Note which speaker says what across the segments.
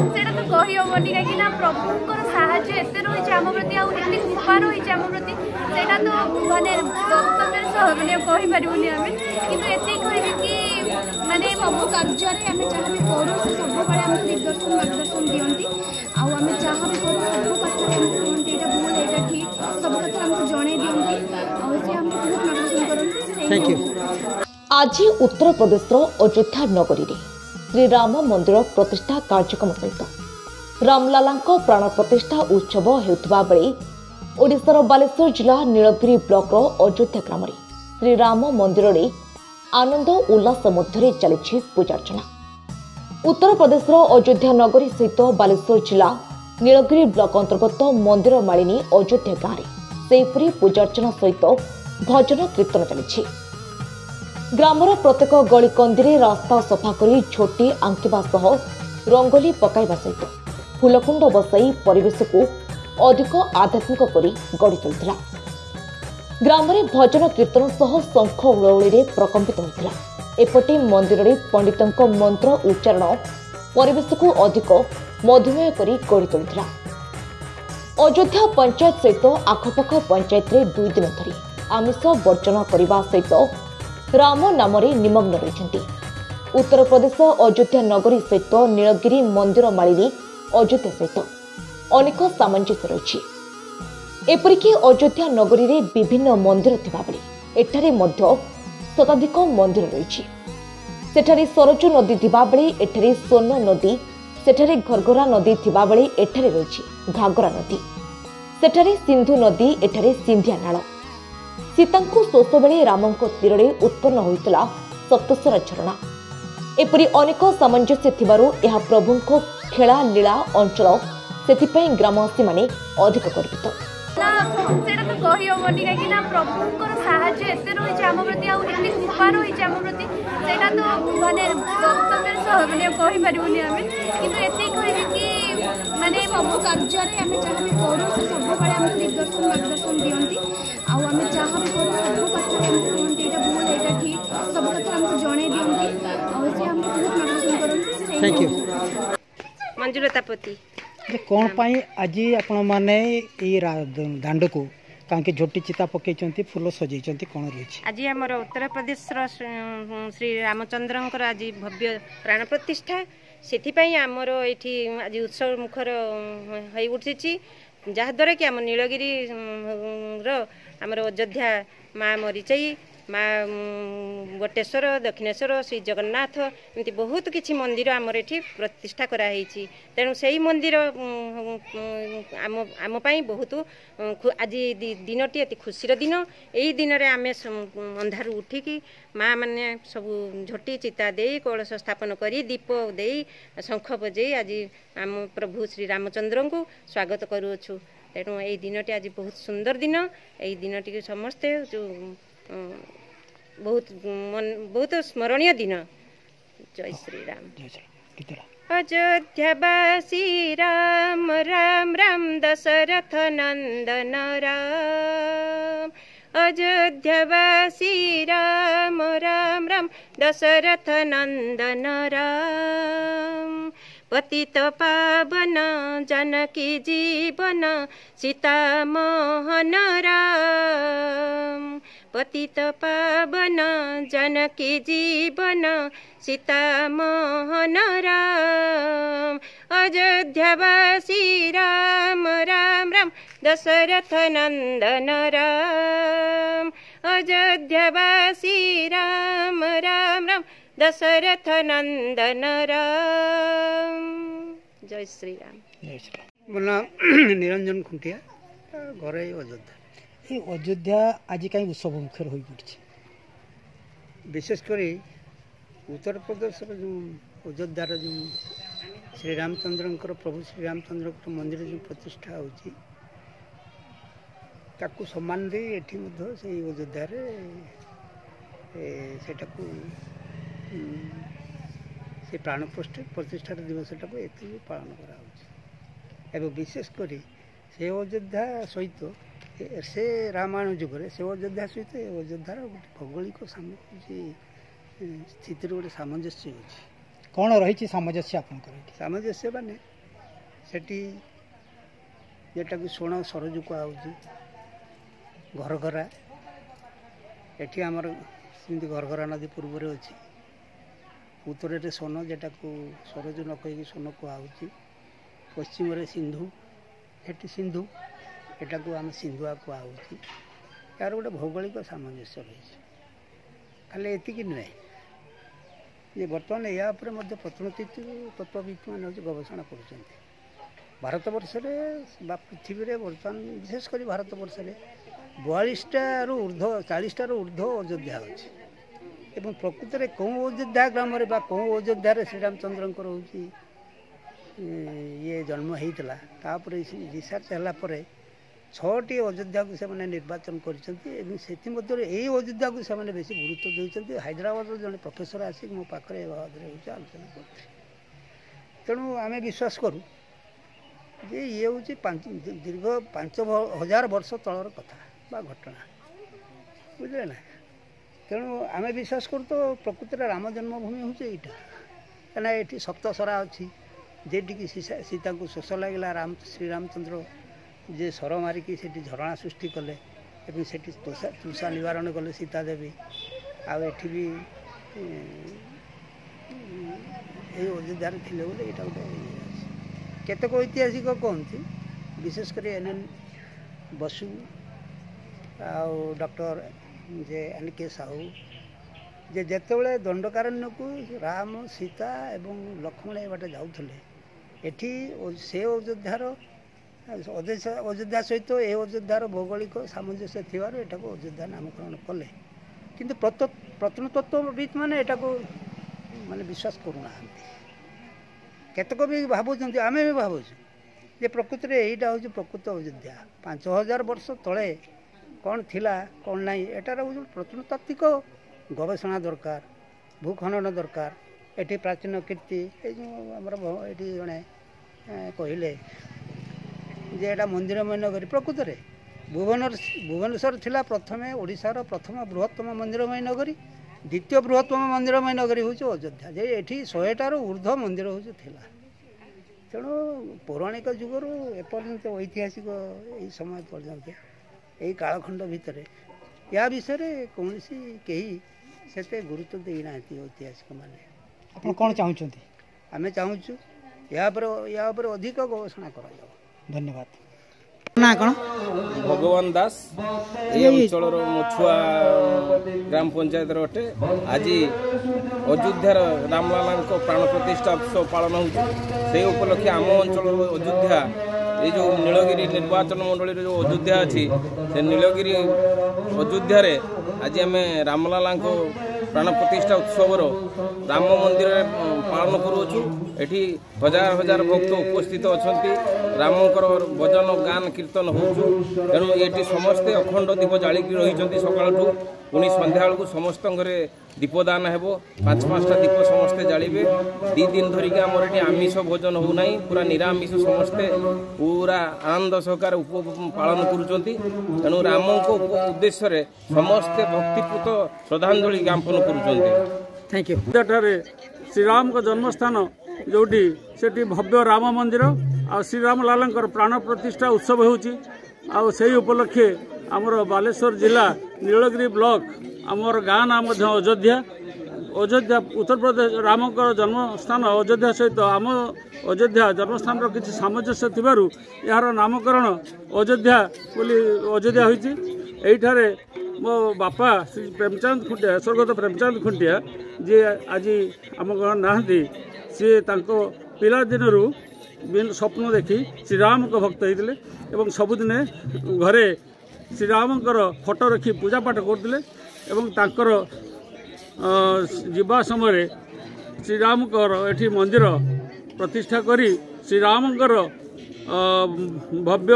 Speaker 1: सेटा तो कही हेनी कहीं प्रभुंर साहाଯ୍य एत रही आम प्रति आते कृपा रही आम प्रति सेटा तो माने वक्तव्य माने कहीपरूनी आम कि कि माने सब कार्य आम जहाँ भी करूँ से सब आम दिग्दर्शन मार्गदर्शन दिखती आम जहाँ भी करूँ सब कथा कहते यहाँ भूल यहाँ ठीक सब कथा आमको जन दिखती आम बहुत मार्गदर्शन करते।
Speaker 2: आज उत्तर प्रदेश अयोध्या नगरी श्री राम मंदिर प्रतिष्ठा कार्यक्रम सहित रामलाला प्राण प्रतिष्ठा उत्सव होता बेले ओडिशार बालेश्वर जिला नीलगिरी ब्लॉक अयोध्या ग्राम श्री राम मंदिर में आनंद उल्लास मध्य चली पूजार्चना। उत्तर प्रदेश अयोध्या नगरी सहित बालेश्वर जिला नीलगिरी ब्लॉक अंतर्गत मंदिर मालिनी अयोध्या गाँव में पूजार्चना सहित भजन कीर्तन चली। ग्रामर प्रत्येक गली कंदी रास्ता सफा कर झोटी आंकिवा सह रंगोली पकाइवा सहित फूलकुंड बसाई परिवेश को अधिक आध्यात्मिक करी गढ़ी तोलता। ग्राम में भजन कीर्तन सह शंख हुलहुली प्रकम्पित होता। एपटे मंदिर में पंडितों मंत्र उच्चारण परिवेश को अधिक मधुमेह करी गढ़ी तोलता। अयोध्या पंचायत सहित आखपाख पंचायत में 2 दिन धरी आमिष वर्जन करने सहित राम नाम निमग्न रही। उत्तर प्रदेश अयोध्या नगरी सहित नीलगिरी मंदिर मालिनी अयोध्या सहित अनेक सामंजस्य रही। एपरिक अयोध्या नगरी में विभिन्न मंदिर थिबा बेले एठारे मध्य शताधिक मंदिर रही। सेठारे सरजू नदी थिबा बेले एठारे सोन नदी, सेठारे घरघरा नदी थिबा बेले एठारे रही घागरा नदी, सेठारे सिंधु नदी, एठारे सिंधिया नाल। सीतांकु शोष बेले रामंको तीर उत्पन्न होता सप्तस्वर झरणा। एपरी अनेक सामंजस्य थिबारु यह प्रभुंको खेला लीला अंचल सेथिपई ग्रामवासी माने अधिक गर्वित।
Speaker 1: सेटा तो कही हेनी कहीं प्रभुंर साहाଯ୍य एत रही आम प्रति आते कृपा रही आम प्रति सेटा तो माने वक्तव्य माने कहीपरूनी आम कि माने सब कार्य आम जहाँ भी करूँ से सब आम दिग्दर्शन मार्गदर्शन दिखती आम जहाँ भी करूँ सब कथा कहते यहाँ भूल यहाँ ठीक सब कथा आमको जन दिखती आम बहुत मार्गदर्शन करते।
Speaker 3: Thank you.
Speaker 4: मंजुलता पति
Speaker 3: कौन पाई आज आपण माने दांड को कांके झोटी चिता पकई फूल सजई कौन रही
Speaker 4: आज आमर उत्तर प्रदेश श्री रामचंद्र आज भव्य प्राण प्रतिष्ठा से आमर ये आज उत्सव मुखर हो उठी जहाद्वारा कि आम नीलगिरी आमर अयोध्या माँ मरीचाई माँ बटेश्वर दक्षिणेश्वर श्री जगन्नाथ एमती बहुत किसी मंदिर आमर ये प्रतिष्ठा कराई। तेणु से ही मंदिर आम बहुत आज दिनटी अति खुशीर दिन। यही दिन में आम अंधार उठिकी माँ मैंने सब झोटी चिता दे कलश स्थापन कर दीप दे शंख बजे आज आम प्रभु श्री रामचंद्र को स्वागत करुछु। तेणु यही दिनटी आज बहुत सुंदर दिन। यही दिनटी समस्ते जो बहुत स्मरणीय दिन। जय श्री राम। अयोध्यावासी राम राम राम दशरथ नंदन राम। अयोध्यावासी राम राम राम दशरथ नंदन राम। पतित पावन जानकी जीवन सीता मोहन राम। पतित पावन जानकी जीवन सीता मोहन राम। अयोध्यावासी राम राम राम दशरथ नंदन राम। अयोध्यावासी राम राम राम दशरथ नंदन राम। जय श्री राम।
Speaker 3: जय श्री राम। बोला निरंजन खुंटिया घर अयोध्या। ये अयोध्या आज कहीं उत्सव मुखर हो पड़ी विशेषकर उत्तर प्रदेश जो अयोध्यार जो श्री रामचंद्र प्रभु श्री रामचंद्र मंदिर जो प्रतिष्ठा होची ताकू सम्मान दे एठी मध्य से अयोध्यार सेटा को से प्राण प्रतिष्ठा दिवसटा को एति पालन करा विशेषकर से अयोध्या सहित से रामायण जुगे से अयोध्या सहित अयोध्यार गोटे भौगोलिक स्थिति गोटे सामंजस्य अच्छी
Speaker 5: कौन रही सामंजस्य आपंकर
Speaker 3: सामंजस्य माने सेठी जेटा को सोना सरजु कहुच्छी घरघरा एठी आमर सेमती घरघरा नदी पूर्व अच्छी उत्तर में सोन जेटा को सरजु न कहीकि सोन कहुच्छी पश्चिम सिंधु एटी सिंधु एटा को आम सिंधुआ कहुच्छी यार गोटे भौगोलिक सामंजस्य रही खाली एतिक नुहे ये बर्तमान या प्रत्नतत्वविद मान गवेषणा कर भारत वर्ष पृथ्वी में बर्तमान विशेषकर भारत वर्ष 42 ऊर्ध्व 40 ऊर्ध्व अयोध्या अच्छे एवं प्रकृत में कौ अयोध्या ग्राम कौ अयोध्या श्रीरामचंद्र ये जन्म होता रिसर्च है 6टी अयोध्या को से निर्वाचन कर अयोध्या को से बेसी गुरुत्व देते हैदराबाद जड़े प्रोफेसर आसिक मो पाखे आलोचना करते तेणु आम विश्वास करूँ जे ये हूँ दीर्घ 5000 वर्ष तलर कथा बा घटना बुझे ना तेणु आम विश्वास करूँ तो प्रकृति में राम जन्मभूमि हूँ यहाँ कहीं ये सप्तसरा अच्छी जेटिकी सीता को शोष लगे श्रीरामचंद्र जे सर मारिकी से झरणा सृष्टि कले एवं से तृषा निवारण कले सीता देवी आठ भी अयोध्या थे बोले यहाँ गोटे केतक ऐतिहासिक कहती विशेषकर NN बसु डॉक्टर जे NK साहू जे जेतेबेले दंडकारण्य को राम सीता एवं लक्ष्मण ए बाटे जाऊले एठी से अयोध्यार अयोध्या सहित ए अयोध्यार भौगोलिक सामंजस्य थी एटा को अयोध्या नामकरण कले किंतु प्रत्नतत्वविद मैंने एटा को माने विश्वास करूना केतक भी भावुं आम भी भावुँ जे प्रकृति में यहीटा हूँ प्रकृत अयोध्या 5000 वर्ष तले कौन थिला कौन नहीं एटार हूँ प्रत्नतात्विक गवेषणा दरकार भूखनन दरकार एटी प्राचीन कीर्ति ये जड़े कहले जे एटा मंदिरमय नगरी प्रकृत में भुवनेश्वर थिला प्रथमे ओडिशार प्रथम बृहत्तम मंदिरमय नगरी द्वितीय बृहत्तम मंदिरमय नगरी हूँ अयोध्या जे एठी 100टार ऊर्ध्व मंदिर हूँ थिला तेणु पौराणिक जुगर एपर्यंत ऐतिहासिक यही समय पर्यंत यही कालखंड भितर या विषय कौन कहीं से गुरुत्व देना ऐतिहासिक माने
Speaker 5: आप कौन चाहते
Speaker 3: आम चाहूँ या अधिक गवेषणा कर
Speaker 5: धन्यवाद ना कौन
Speaker 6: भगवान दास ये अंचल मुछुआ ग्राम पंचायत अटे आज अयोध्यार रामलाला प्राण प्रतिष्ठा उत्सव पालन हो उपलक्षे आम अंचल अयोध्या ये जो नीलगिरी निर्वाचन मंडल जो अयोध्या अच्छी से नीलगिरी अयोध्या आज आम रामलाला प्राण प्रतिष्ठा उत्सव राम मंदिर पालन करुचु एठी हजार हजार भक्त उपस्थित अच्छा रामकर भजन गान कीर्तन होचु तेणु ये समस्ते अखंड दीप जालिकी रही सकाल पुणी संध्या बेलू समस्त घरे दीपदान हेब 5-5टा दीप समस्ते जालिबे 2 दिन धरिक आमर ये आमिष भोजन होना पूरा निरामिष समस्ते पूरा आनंद सहकार पालन करुँच तेणु राम को उद्देश्य समस्ते भक्तिपूत श्रद्धांजलि ज्ञापन करुँच।
Speaker 5: Thank you.
Speaker 7: श्रीराम का जन्मस्थान जोटी से भव्य राम मंदिर आ श्रीराम लाला प्राण प्रतिष्ठा उत्सव होची से उपलक्षे आमर बालेश्वर जिला नीलगिरी ब्लॉक आमर गाँ नाम अयोध्या अयोध्या उत्तर प्रदेश राम जन्मस्थान अयोध्या सहित आम अयोध्या जन्मस्थान किसी सामंजस्य थिबारु यार नामकरण अयोध्या बोली अयोध्या होईची। एठारे मो बापा श्री प्रेमचंद खुंटिया स्वर्गत प्रेमचंद खुंटिया जी आज आम घर नहांती सी तांको पिला दिनरू स्वप्न देखी श्रीराम को भक्त होते एवं सबुदिने घरे श्रीरामकर फोटो रखी पूजा पाठ करते जीवा समय श्रीरामकर एठी मंदिर प्रतिष्ठा करी श्रीरामकर भव्य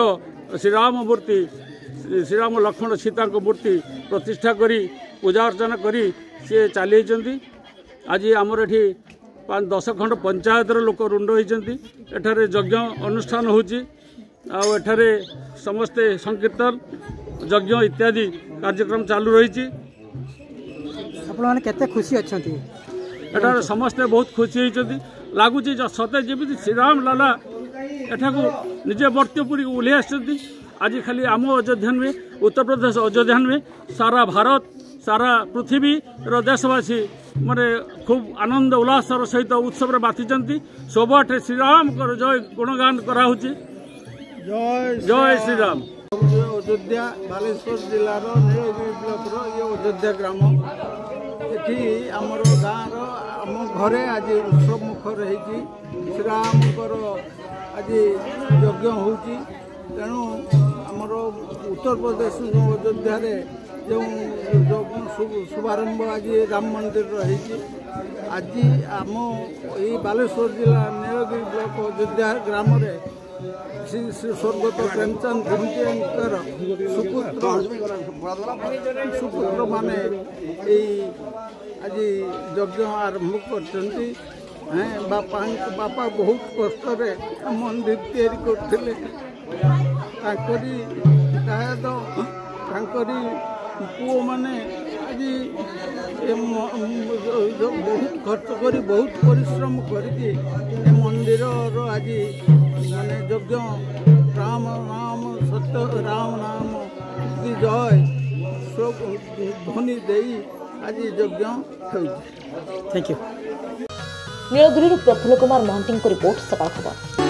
Speaker 7: श्रीराम मूर्ति श्रीराम लक्ष्मण सीता मूर्ति प्रतिष्ठा करी पूजा अर्चना करी सी चली आज आमर एठी 5-10 खंड पंचायतर लोक रुंड होती एठारे यज्ञ अनुष्ठान होची एठारे समस्ते संकीर्तन यज्ञ इत्यादि कार्यक्रम चालू रही।
Speaker 5: आपने केते खुशी अच्छा
Speaker 7: एठार समस्ते बहुत खुशी होती लगुच सते जमी श्रीराम लाला एठाकू निजे मर्त्यपुरी ओह्लि आसती आज खाली आम अयोध्या नुहे उत्तर प्रदेश अयोध्या नुहे सारा भारत सारा पृथ्वी देशवासी माने खूब आनंद उल्लासर सहित उत्सव बातिचंती सबुठे श्रीराम जय गुणगान कराऊँच जय श्रीराम।
Speaker 8: अयोध्या बालेश्वर जिलार नीलगिरी ब्लॉक ये अयोध्या ग्राम ये आमर गाँव आम घरे आज उत्सव मुखर हो श्रीराम आज यज्ञ हो तेणु आमर उत्तर प्रदेश अयोध्या जो शुभारंभ आज राम मंदिर आज आम ये बालेश्वर जिला नीलगिरी ब्लॉक अयोध्या ग्राम श्री श्री स्वर्गत प्रेमचंद भीमचंदर सुपुत्र माने आज यज्ञ आरंभ करते बापा बहुत कष्ट मंदिर तैयारी करते पुओ मैंने आज बहुत खर्च कर बहुत परिश्रम करके मंदिर आज माने यज्ञ राम नाम सत्य राम नाम की जय ध्वनि दे आज यज्ञ
Speaker 5: thank you.
Speaker 2: Nilgiri Prafulla Kumar Mahanty report सकाळ खबर।